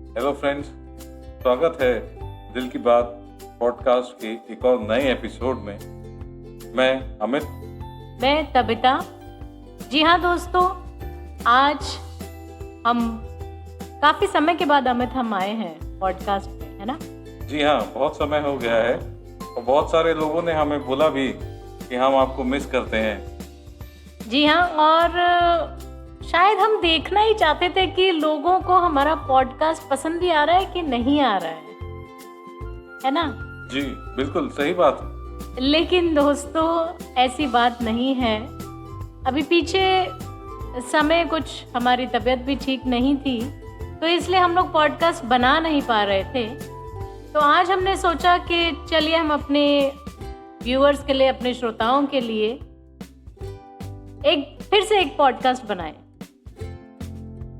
Hello friends, स्वागत है दिल की बात पॉडकास्ट के एक और नए एपिसोड में। मैं अमित। मैं तबिता। जी हाँ दोस्तों, आज हम काफ़ी समय के बाद हम आए हैं पॉडकास्ट में, है ना? जी हाँ, बहुत समय हो गया है और बहुत सारे लोगों ने हमें बोला भी कि हम आपको मिस करते हैं। जी हाँ, और शायद हम देखना ही चाहते थे कि लोगों को हमारा पॉडकास्ट पसंद भी आ रहा है कि नहीं आ रहा है ना? जी बिल्कुल सही बात है। लेकिन दोस्तों, ऐसी बात नहीं है। अभी पीछे समय कुछ हमारी तबीयत भी ठीक नहीं थी, तो इसलिए हम लोग पॉडकास्ट बना नहीं पा रहे थे। तो आज हमने सोचा कि चलिए हम अपने व्यूअर्स के लिए, अपने श्रोताओं के लिए फिर से एक पॉडकास्ट बनाएं।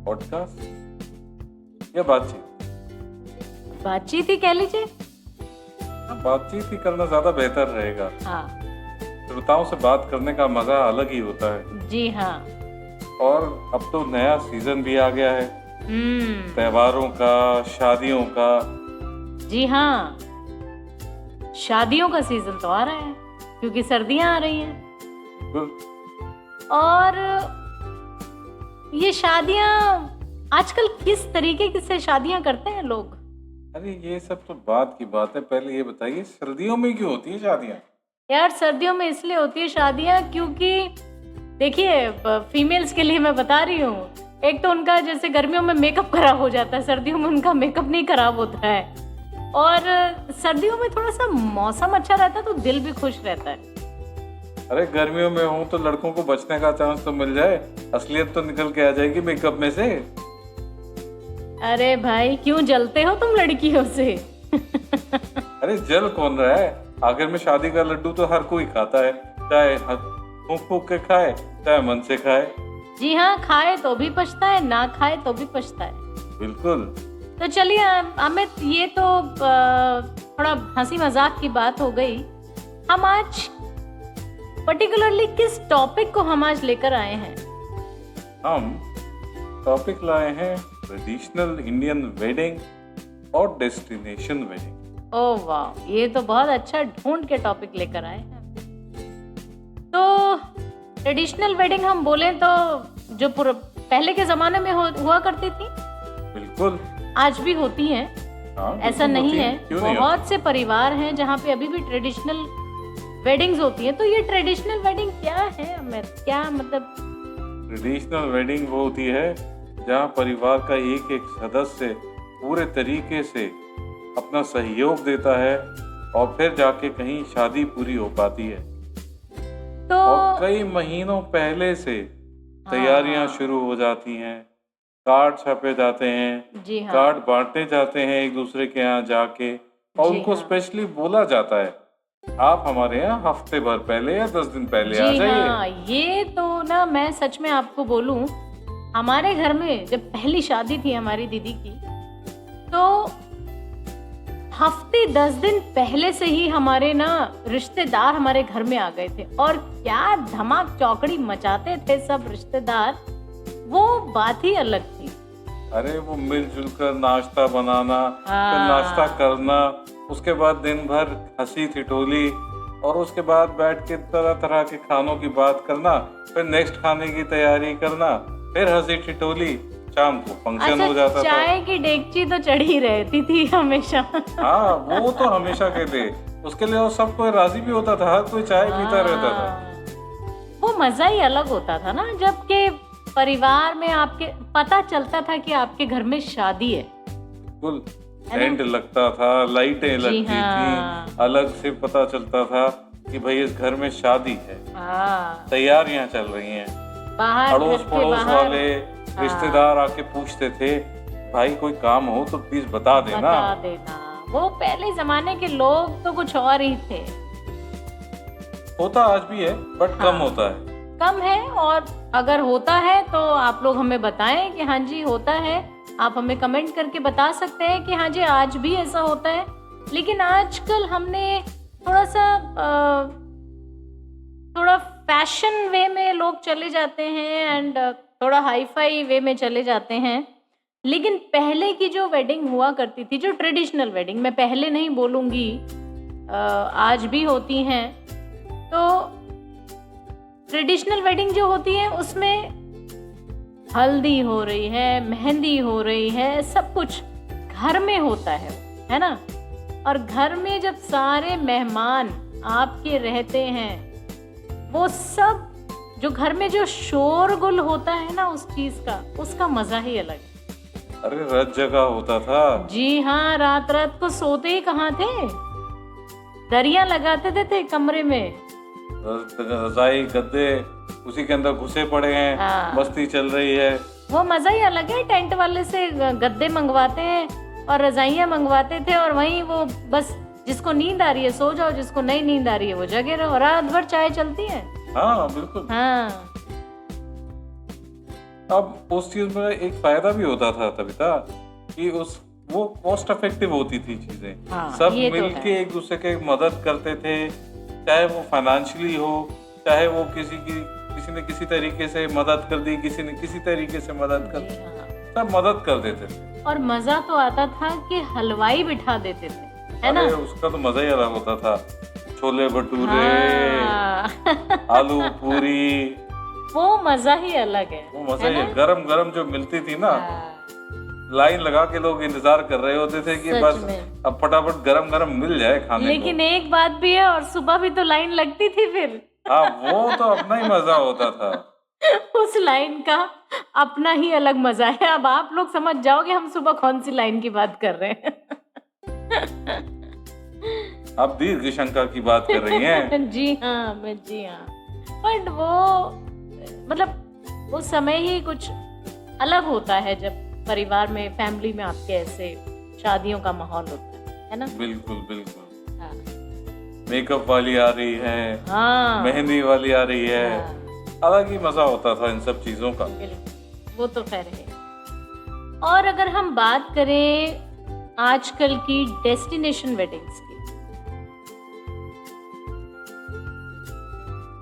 पॉडकास्ट या बातचीत ही कह लीजिए। बातचीत ही करना ज्यादा बेहतर रहेगा। हाँ, श्रोताओं से बात करने का मजा अलग ही होता है। जी हाँ। और अब तो नया सीजन भी आ गया है, त्योहारों का, शादियों का। जी हाँ, शादियों का सीजन तो आ रहा है क्योंकि सर्दियां आ रही हैं। और ये शादियां आजकल किस तरीके से शादियां करते हैं लोग? अरे ये सब तो बात की बात है, पहले ये बताइए सर्दियों में क्यों होती है शादियां? यार, सर्दियों में इसलिए होती है शादियां क्योंकि देखिए, फीमेल्स के लिए मैं बता रही हूँ, एक तो उनका जैसे गर्मियों में मेकअप खराब हो जाता है, सर्दियों में उनका मेकअप नहीं खराब होता है। और सर्दियों में थोड़ा सा मौसम अच्छा रहता है तो दिल भी खुश रहता है। अरे गर्मियों में हो तो लड़कों को बचने का चांस तो मिल जाए, असलियत तो निकल के आ जाएगी मेकअप में से। अरे भाई, क्यों जलते हो तुम लड़कियों से? अरे जल कौन रहा है, आखिर में शादी का लड्डू तो हर कोई खाता है, चाहे फूंक फूंक के खाए चाहे मन से खाए। जी हाँ, खाए तो भी पछता है, ना खाए तो भी पछता है। बिल्कुल। तो चलिए अमित, ये तो थोड़ा हंसी मजाक की बात हो गई। हम आज पर्टिकुलरली किस टॉपिक को हम आज लेकर आए हैं? हम टॉपिक लाए हैं ट्रेडिशनल इंडियन वेडिंग और डेस्टिनेशन वेडिंग। ओह वाह, ये तो बहुत अच्छा ढूंढ के टॉपिक लेकर आए हैं। तो ट्रेडिशनल वेडिंग हम बोलें तो जो पहले के जमाने में हुआ करती थी, बिल्कुल आज भी होती हैं। हाँ, ऐसा नहीं है, नहीं बहुत से परिवार हैं जहाँ पे अभी भी ट्रेडिशनल वेडिंग्स होती हैं। तो ये ट्रेडिशनल वेडिंग क्या है अमित? क्या मतलब? ट्रेडिशनल वेडिंग वो होती है जहाँ परिवार का एक एक सदस्य पूरे तरीके से अपना सहयोग देता है और फिर जाके कहीं शादी पूरी हो पाती है। तो और कई महीनों पहले से तैयारियां शुरू हो जाती हैं, कार्ड छापे जाते हैं, जी हाँ, कार्ड बांटे जाते हैं एक दूसरे के यहाँ जाके, और उनको स्पेशली बोला जाता है आप हमारे यहाँ हफ्ते भर पहले या 10 दिन पहले आ जाइए। हाँ, ये तो ना, मैं सच में आपको बोलूं, हमारे घर में जब पहली शादी थी हमारी दीदी की, तो हफ्ते 10 दिन पहले से ही हमारे ना रिश्तेदार हमारे घर में आ गए थे और क्या धमाक चौकड़ी मचाते थे सब रिश्तेदार, वो बात ही अलग थी। अरे वो मिलजुल कर नाश्ता बनाना, फिर नाश्ता करना, उसके बाद दिन भर हंसी ठिठोली, और उसके बाद बैठ के तरह तरह के खानों की बात करना, फिर नेक्स्ट खाने की तैयारी करना, फिर हंसी ठिठोली, शाम को फंक्शन हो जाता था। चाय की डेगची तो चढ़ी रहती थी हमेशा। हाँ, वो तो हमेशा के थे, उसके लिए और सब कोई राजी भी होता था, हर कोई चाय पीता रहता था। वो मजा ही अलग होता था ना, जबकि परिवार में आपके पता चलता था कि आपके घर में शादी है। बिल्कुल, टेंट लगता था, लाइटें लगती थी, अलग से पता चलता था कि भाई इस घर में शादी है, तैयारियां चल रही हैं। अड़ोस पड़ोस वाले रिश्तेदार आके पूछते थे, भाई कोई काम हो तो प्लीज बता देना। वो पहले जमाने के लोग तो कुछ और ही थे। होता आज भी है, बट कम होता है। कम है, और अगर होता है तो आप लोग हमें बताएं कि हाँ जी होता है। आप हमें कमेंट करके बता सकते हैं कि हाँ जी आज भी ऐसा होता है। लेकिन आजकल हमने थोड़ा फैशन वे में लोग चले जाते हैं एंड थोड़ा हाई फाई वे में चले जाते हैं। लेकिन पहले की जो वेडिंग हुआ करती थी, जो ट्रेडिशनल वेडिंग, मैं पहले नहीं बोलूंगी, आज भी होती हैं, तो ट्रेडिशनल वेडिंग जो होती है उसमें हल्दी हो रही है, मेहंदी हो रही है, सब कुछ घर में होता है ना। और घर में जब सारे मेहमान आपके रहते हैं, वो सब जो घर में जो शोरगुल होता है ना उस चीज का, उसका मजा ही अलग है। अरे रात जगह होता था। जी हाँ, रात रात को सोते ही कहाँ थे, दरिया लगाते थे कमरे में, रजाई गद्दे उसी के अंदर घुसे पड़े हैं। हाँ। मस्ती चल रही है, वो मजा ही अलग है। टेंट वाले से गद्दे मंगवाते हैं और रजाइयाँ मंगवाते थे, और वहीं वो बस जिसको नींद आ रही है सो जाओ, जिसको नहीं नींद आ रही है वो जगे रहो, रात भर चाय चलती है। हाँ बिल्कुल। हाँ। अब उस चीज में एक फायदा भी होता था कविता, कि वो कॉस्ट इफेक्टिव होती थी चीजें। हाँ, सब ये तो मिलके है। एक दूसरे के मदद करते थे, चाहे वो फाइनेंशियली हो, चाहे वो किसी ने किसी तरीके से मदद कर दी, किसी ने किसी तरीके से मदद कर दी, हाँ। सब मदद कर देते थे। और मजा तो आता था कि हलवाई बिठा देते थे, है ना। उसका तो मजा ही अलग होता था। छोले भटूरे, हाँ। आलू पूरी, वो मजा ही अलग है। वो मजा ही गरम गरम जो मिलती थी ना, लाइन लगा के लोग इंतजार कर रहे होते थे कि बस अब फटाफट गरम गरम मिल जाए खाने को। लेकिन एक बात भी है, और सुबह भी तो लाइन लगती थी फिर। हाँ, वो तो अपना ही मजा होता था। उस लाइन का अपना ही अलग मजा है। अब आप लोग समझ जाओगे हम सुबह कौन सी लाइन की बात कर रहे हैं। आप दीर्घ शंका की बात कर रही हैं। जी हाँ, बट वो मतलब वो समय ही कुछ अलग होता है जब परिवार में, फैमिली में आपके ऐसे शादियों का माहौल होता है ना। बिल्कुल बिल्कुल। हाँ। मेकअप वाली आ रही है, हाँ। मेहंदी वाली आ रही है। हाँ। अलग ही मजा होता था इन सब चीजों का। वो तो खैर है। और अगर हम बात करें आजकल की डेस्टिनेशन वेडिंग्स की,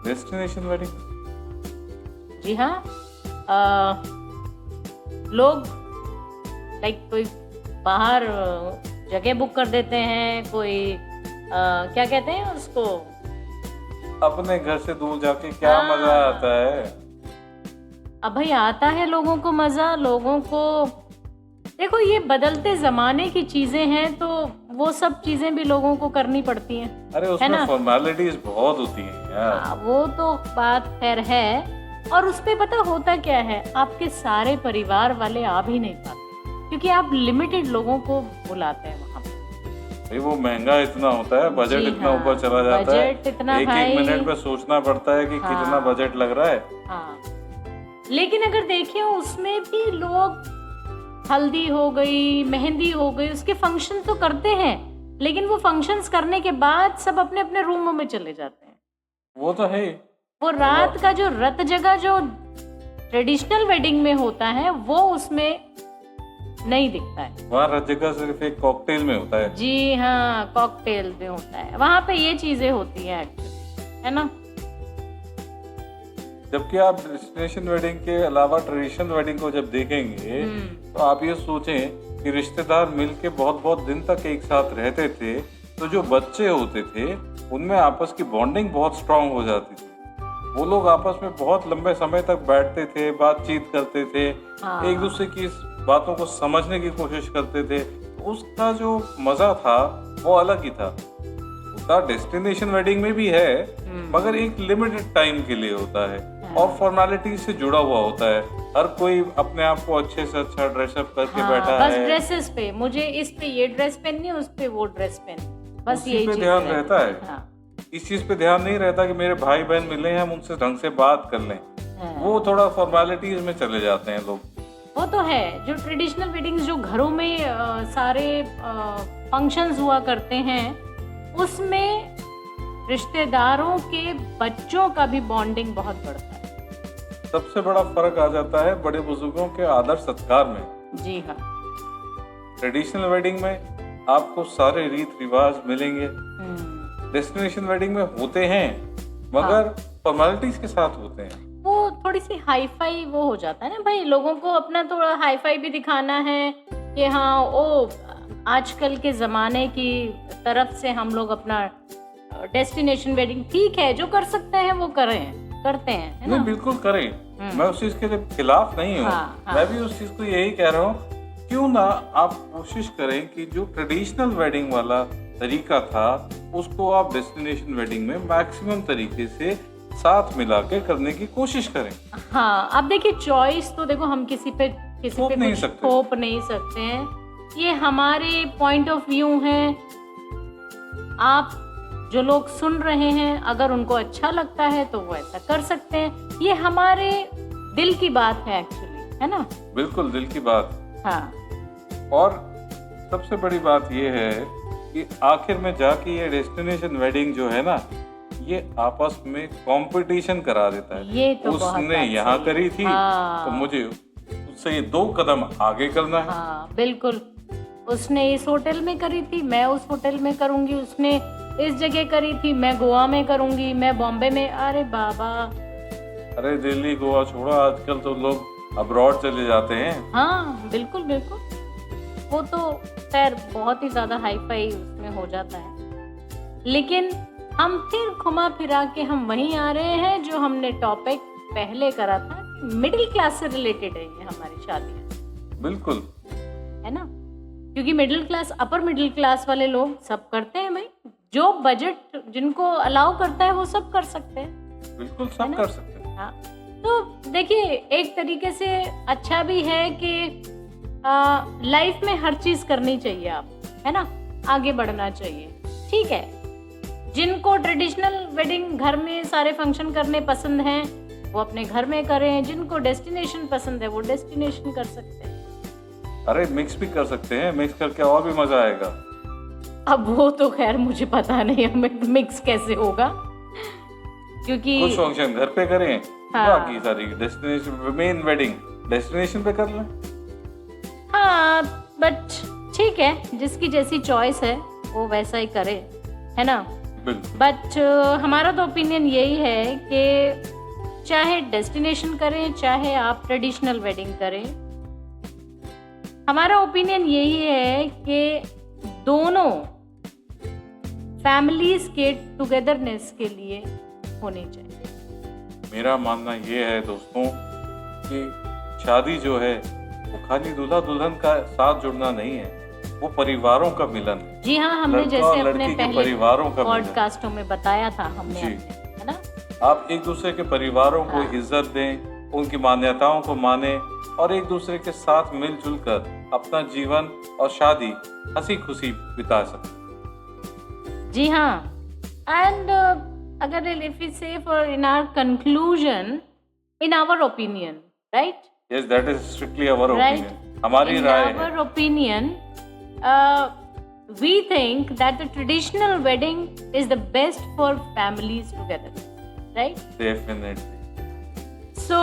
डेस्टिनेशन वेडिंग, जी हाँ, लोग लाइक कोई बाहर जगह बुक कर देते हैं, कोई क्या कहते हैं उसको, अपने घर से दूर जाके क्या मजा आता है। अब भाई आता है लोगों को मजा, लोगों को देखो ये बदलते जमाने की चीजें हैं, तो वो सब चीजें भी लोगों को करनी पड़ती हैं। अरे उसमें फॉर्मेलिटीज बहुत होती हैं यार। वो तो बात खैर है। और उसपे पता होता क्या है, आपके सारे परिवार वाले आ भी नहीं पाते, क्योंकि आप लिमिटेड लोगों को बुलाते हैं वहाँ पे। वो महंगा इतना होता है, बजट इतना ऊपर चला जाता है, एक मिनट में सोचना पड़ता है कि कितना बजट लग रहा है। हाँ। लेकिन अगर देखिए उसमें भी लोग हल्दी हो गई, मेहंदी हो गई, उसके फंक्शन तो करते हैं, लेकिन वो फंक्शंस करने के बाद सब अपने अपने रूमों में चले जाते हैं। वो तो है। वो रात का जो रत जगह जो ट्रेडिशनल वेडिंग में होता है वो उसमें नहीं दिखता है। वहाँ रत जगह सिर्फ एक कॉकटेल में होता है। जी हाँ, कॉकटेल में होता है, वहाँ पे ये चीजें होती हैं एक्चुअली, है ना। जबकि आप डेस्टिनेशन वेडिंग के अलावा ट्रेडिशनल वेडिंग को जब देखेंगे तो आप ये सोचें कि रिश्तेदार मिलके बहुत बहुत दिन तक एक साथ रहते थे, तो जो बच्चे होते थे उनमें आपस की बॉन्डिंग बहुत स्ट्रांग हो जाती थी। वो लोग आपस में बहुत लंबे समय तक बैठते थे, बातचीत करते थे, एक दूसरे की बातों को समझने की कोशिश करते थे। उसका जो मजा था वो अलग ही था। उसका डेस्टिनेशन वेडिंग में भी है, मगर एक लिमिटेड टाइम के लिए होता है और फॉर्मेलिटी से जुड़ा हुआ होता है। हर कोई अपने आप को अच्छे से अच्छा ड्रेसअप करके बैठा बस है। ड्रेसेस पे, मुझे इस पे ये ड्रेस पहननी है, उस पे वो ड्रेस पहननी, बस यही चीज ध्यान रहता है। इस चीज पे ध्यान नहीं रहता कि मेरे भाई बहन मिले हैं, हम उनसे ढंग से बात कर लें। वो थोड़ा फॉर्मेलिटीज में चले जाते हैं लोग। वो तो है। जो ट्रेडिशनल वेडिंग्स जो घरों में सारे फंक्शंस हुआ करते हैं, उसमें रिश्तेदारों के बच्चों का भी बॉन्डिंग बहुत बढ़ता है। सबसे बड़ा फर्क आ जाता है बड़े बुजुर्गों के आदर सत्कार में। जी हाँ। ट्रेडिशनल वेडिंग में आपको सारे रीत रिवाज मिलेंगे, डेस्टिनेशन वेडिंग में होते हैं मगर फॉर्मेलिटीज के साथ होते हैं। वो थोड़ी सी हाई फाई वो हो जाता है ना भाई, लोगों को अपना थोड़ा हाई फाई भी दिखाना है कि हाँ ओ आजकल के ज़माने की तरफ से हम लोग अपना डेस्टिनेशन वेडिंग, ठीक है जो कर सकते हैं वो करते हैं, है ना? नहीं बिल्कुल करें, मैं उस चीज के लिए खिलाफ नहीं हूँ। हाँ। मैं भी उस चीज को यही कह रहा हूँ, क्यों ना आप कोशिश करें कि जो ट्रेडिशनल वेडिंग वाला तरीका था उसको आप डेस्टिनेशन वेडिंग में मैक्सिमम तरीके से साथ मिला के करने की कोशिश करें। हाँ, अब देखिए चॉइस तो देखो हम किसी पे थोप नहीं कुछ सकते। थोप नहीं सकते हैं, ये हमारे पॉइंट ऑफ व्यू है। आप जो लोग सुन रहे हैं अगर उनको अच्छा लगता है तो वो ऐसा कर सकते हैं, ये हमारे दिल की बात है एक्चुअली, है ना? बिल्कुल दिल की बात। हाँ। और सबसे बड़ी बात ये है कि आखिर में जाके ये डेस्टिनेशन वेडिंग जो है ना, ये आपस में कंपटीशन करा देता है। ये तो उसने यहाँ करी थी तो मुझे उससे ये 2 कदम आगे करना है। हाँ बिल्कुल, उसने इस होटल में करी थी मैं उस होटल में करूंगी, उसने इस जगह करी थी मैं गोवा में करूंगी, मैं बॉम्बे में। अरे बाबा, अरे दिल्ली गोवा छोड़ो, आजकल तो लोग अब्रॉड चले जाते हैं। हाँ बिल्कुल बिल्कुल, वो तो खैर बहुत ही ज्यादा हाई फाई उसमें हो जाता है। लेकिन हम फिर घुमा फिरा के हम वहीं आ रहे हैं जो हमने टॉपिक पहले करा था, मिडिल क्लास से रिलेटेड है ये हमारी शादियाँ। बिल्कुल, है ना? क्योंकि middle class, upper middle class वाले लोग सब करते हैं भाई, जो बजट जिनको अलाउ करता है वो सब कर सकते हैं। बिल्कुल सब कर सकते हैं। हाँ, तो देखिए एक तरीके से अच्छा भी है कि लाइफ में हर चीज करनी चाहिए आप, है ना? आगे बढ़ना चाहिए, ठीक है। जिनको ट्रेडिशनल वेडिंग घर में सारे फंक्शन करने पसंद हैं वो अपने घर में करें, जिनको डेस्टिनेशन पसंद है वो डेस्टिनेशन कर सकते हैं। अरे मिक्स भी कर सकते हैं, मिक्स करके और भी मजा आएगा। अब वो तो खैर मुझे पता नहीं हमें मिक्स कैसे होगा, क्योंकि कुछ फंक्शन घर पे करें, हाँ। बाकी सारी डेस्टिनेशन मेन वेडिंग डेस्टिनेशन पे कर लें। हाँ बट ठीक है, जिसकी जैसी चॉइस है वो वैसा ही करे, है ना? बट हमारा तो ओपिनियन यही है कि चाहे डेस्टिनेशन करें चाहे आप ट्रेडिशनल वेडिंग करें, हमारा ओपिनियन यही है कि दोनों फैमिलीज के टुगेदरनेस के लिए होनी चाहिए। मेरा मानना ये है दोस्तों कि शादी जो है वो खाली दूल्हा दुल्हन का साथ जुड़ना नहीं है, वो परिवारों का मिलन है। जी हाँ, हमने जैसे अपने पहले परिवारों का पॉडकास्टों में बताया था हमने जी। है ना? आप एक दूसरे के परिवारों को इज्जत दें, उनकी मान्यताओं को माने और एक दूसरे के साथ मिलजुल कर अपना जीवन और शादी हंसी खुशी बिता सकें। जी हाँ, एंड अगर if we say for in our conclusion, in our opinion, right? Yes, that is strictly our Right. opinion. हमारी राय है। In our opinion, we think that the traditional wedding is the best for families together, right? Definitely. So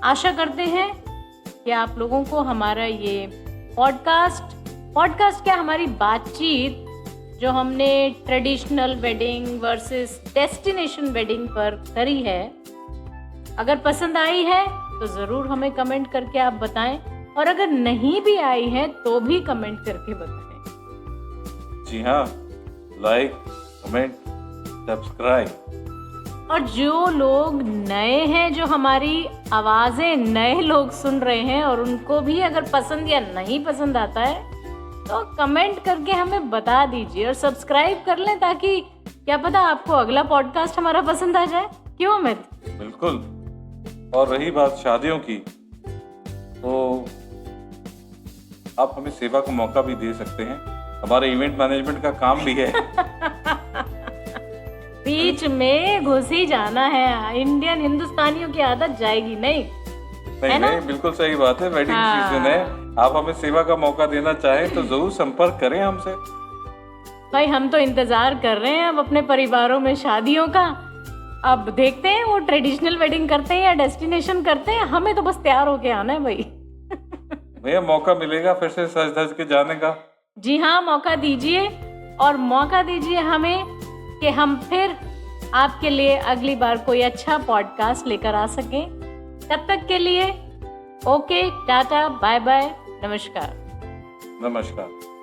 आशा करते हैं कि आप लोगों को हमारा ये पॉडकास्ट क्या, हमारी बातचीत जो हमने traditional wedding versus destination wedding पर करी है, अगर पसंद आई है तो ज़रूर हमें कमेंट करके आप बताएं, और अगर नहीं भी आई है तो भी कमेंट करके बताएं। जी हाँ, लाइक, कमेंट, सब्सक्राइब। और जो लोग नए हैं, जो हमारी आवाज़ें नए लोग सुन रहे हैं और उनको भी अगर पसंद या नहीं पसंद आता है तो कमेंट करके हमें बता दीजिए और सब्सक्राइब कर लें, ताकि क्या पता आपको अगला पॉडकास्ट हमारा पसंद आ जाए। क्यों अमित? बिल्कुल। और रही बात शादियों की, तो आप हमें सेवा का मौका भी दे सकते हैं, हमारे इवेंट मैनेजमेंट का काम भी है। बीच में घुस ही जाना है, इंडियन हिंदुस्तानियों की आदत जाएगी नहीं। नहीं, बिल्कुल सही बात है, वेडिंग सीजन है, आप हमें सेवा का मौका देना चाहें तो जरूर संपर्क करें हमसे। भाई हम तो इंतजार कर रहे हैं अब अपने परिवारों में शादियों का, अब देखते हैं वो ट्रेडिशनल वेडिंग करते हैं या डेस्टिनेशन करते हैं, हमें तो बस तैयार होके आना है भाई। भैया मौका मिलेगा फिर से सज धज के जाने का। जी हाँ, मौका दीजिए, और मौका दीजिए हमें कि हम फिर आपके लिए अगली बार कोई अच्छा पॉडकास्ट लेकर आ सकें। तब तक के लिए ओके, टाटा, बाय बाय, नमस्कार। नमस्कार।